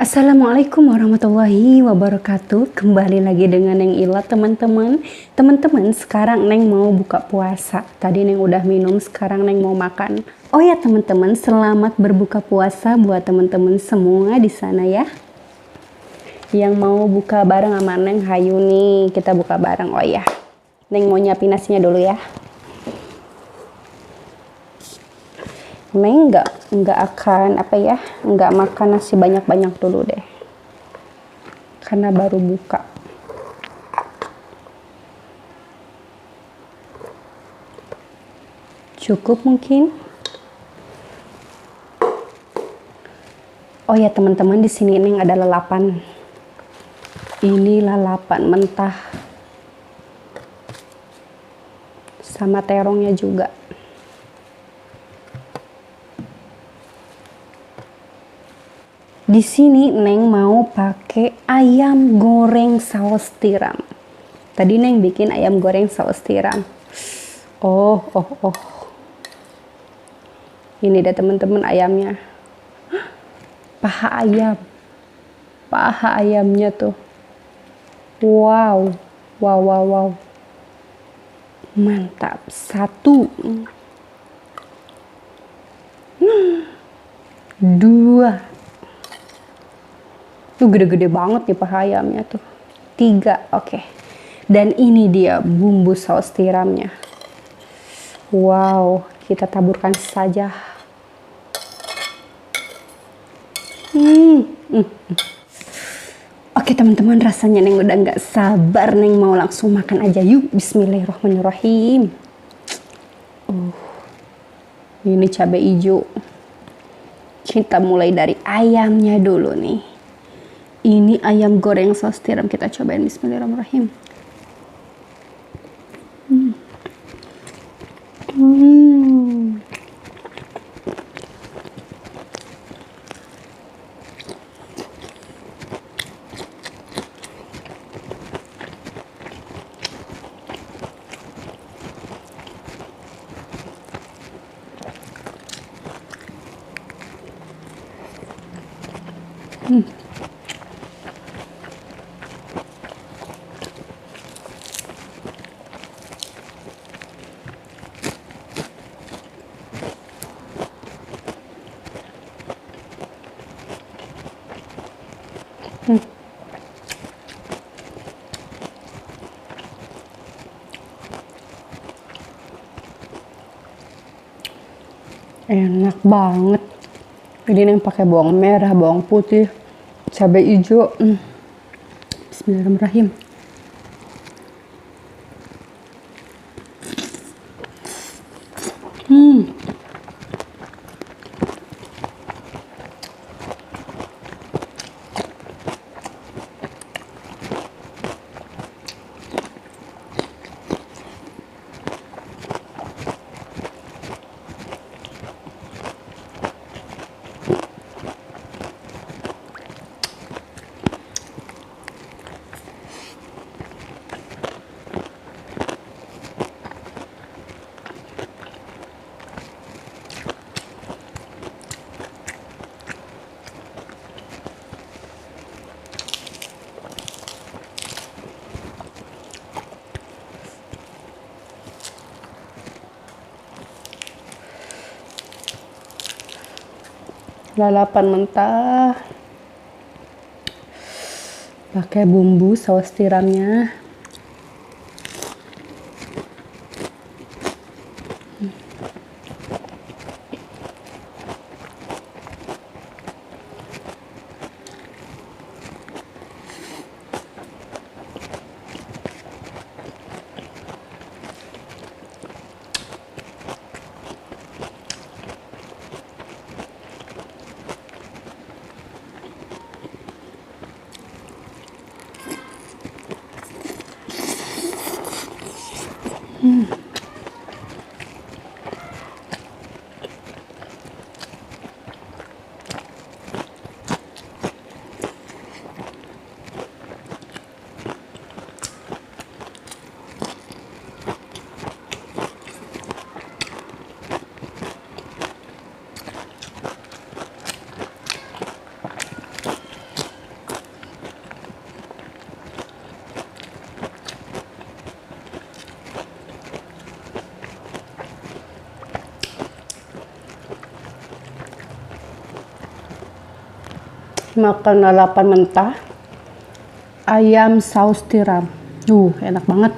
Assalamualaikum warahmatullahi wabarakatuh. Kembali lagi dengan Neng Ila, teman-teman. Teman-teman, sekarang Neng mau buka puasa. Tadi Neng udah minum, sekarang Neng mau makan. Oh ya teman-teman, selamat berbuka puasa buat teman-teman semua di sana ya. Yang mau buka bareng sama Neng, hayu nih, kita buka bareng. Oh ya, Neng mau nyiapin nasinya dulu ya. Neng nggak akan nggak makan nasi banyak-banyak dulu deh, karena baru buka. Cukup mungkin. Oh ya teman-teman, di sini Neng ada lalapan. Ini lalapan mentah sama terongnya juga. Di sini Neng mau pakai ayam goreng saus tiram. Tadi Neng bikin ayam goreng saus tiram. Oh. Ini deh teman-teman ayamnya. Paha ayamnya tuh. Wow. Mantap. 1, 2. Tuh gede-gede banget nih paha ayamnya tuh. 3, oke. Dan ini dia bumbu saus tiramnya. Wow, kita taburkan saja. Oke teman-teman, rasanya Neng udah nggak sabar. Neng mau langsung makan aja yuk. Bismillahirrahmanirrahim. Ini cabai hijau. Kita mulai dari ayamnya dulu nih. Ini ayam goreng saus tiram, kita cobain. Bismillahirrahmanirrahim. Enak banget. Ini Neng pakai bawang merah, bawang putih, cabai hijau. Bismillahirrahmanirrahim. Lalapan mentah pakai bumbu saus tiramnya. makan lalapan mentah, ayam saus tiram. Enak banget.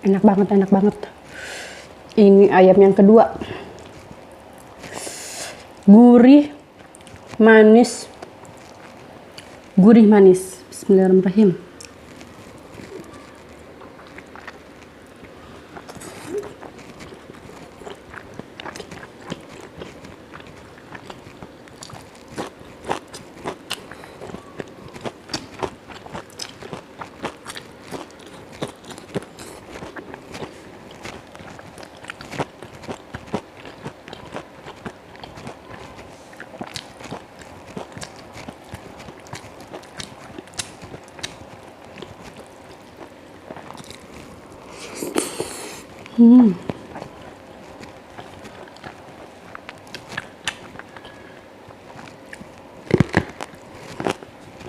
Enak banget, enak banget. Ini ayam yang kedua. Gurih, manis. Gurih manis. Bismillahirrahmanirrahim. Hmm.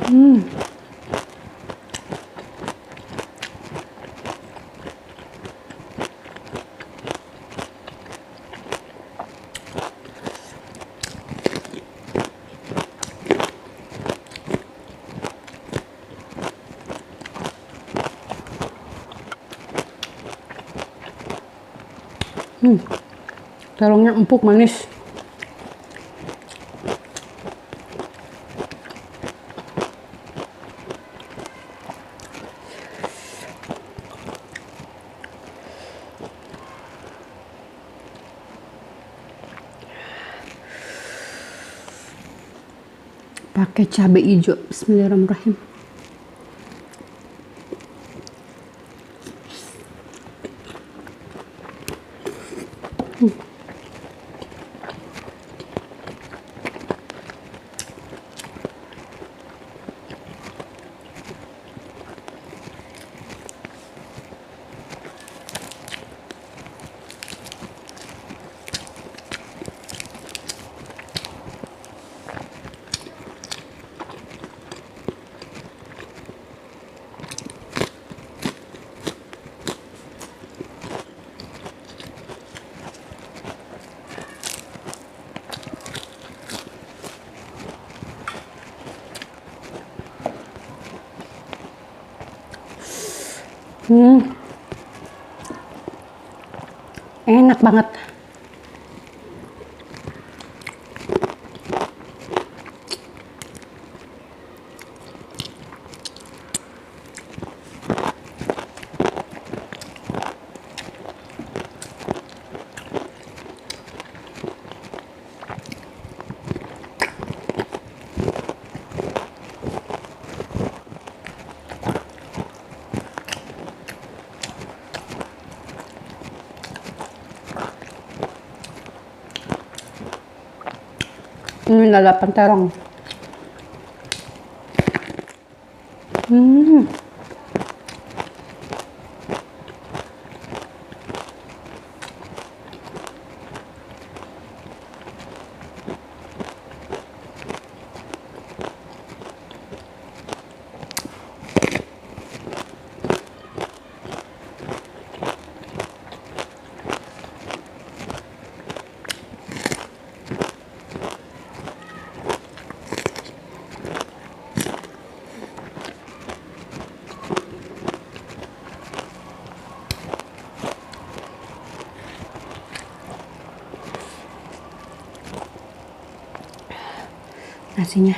Hmm. Terongnya empuk manis. Pakai cabai hijau. Bismillahirrahmanirrahim. Enak banget. Ini lalapan terong. Nasinya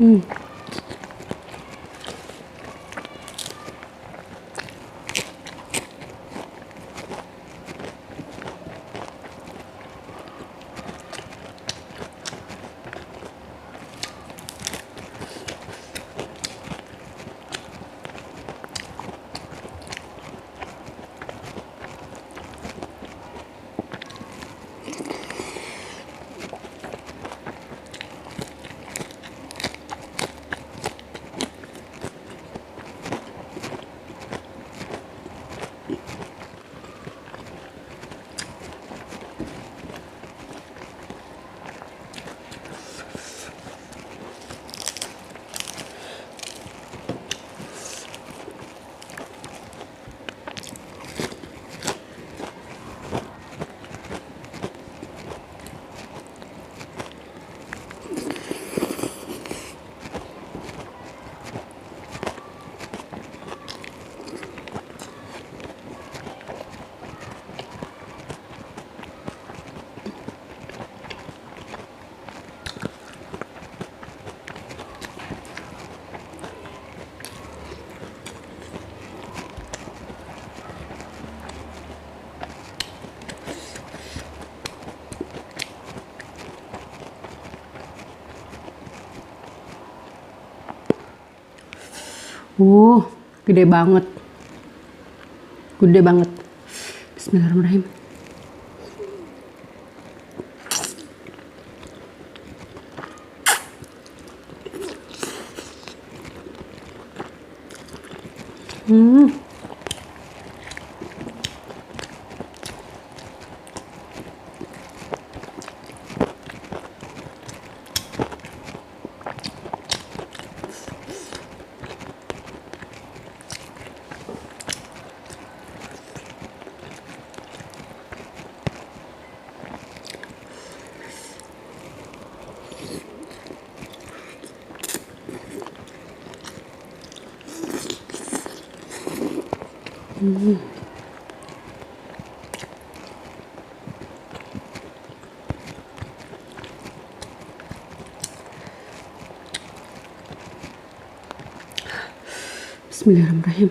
Hmm. Gede banget. Gede banget. Bismillahirrahmanirrahim. Bismillahirrahmanirrahim.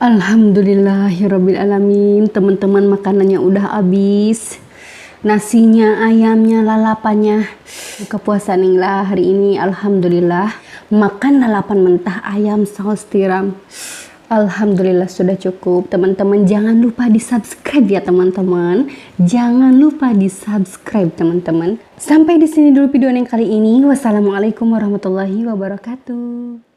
Alhamdulillahirrabbilalamin. Teman-teman, makanannya udah habis. Nasinya, ayamnya, lalapannya. Buka puasa nih lah hari ini. Alhamdulillah. Makan lalapan mentah ayam saus tiram. Alhamdulillah sudah cukup. Teman-teman jangan lupa di subscribe ya teman-teman. Jangan lupa di subscribe teman-teman. Sampai di sini dulu video yang kali ini. Wassalamualaikum warahmatullahi wabarakatuh.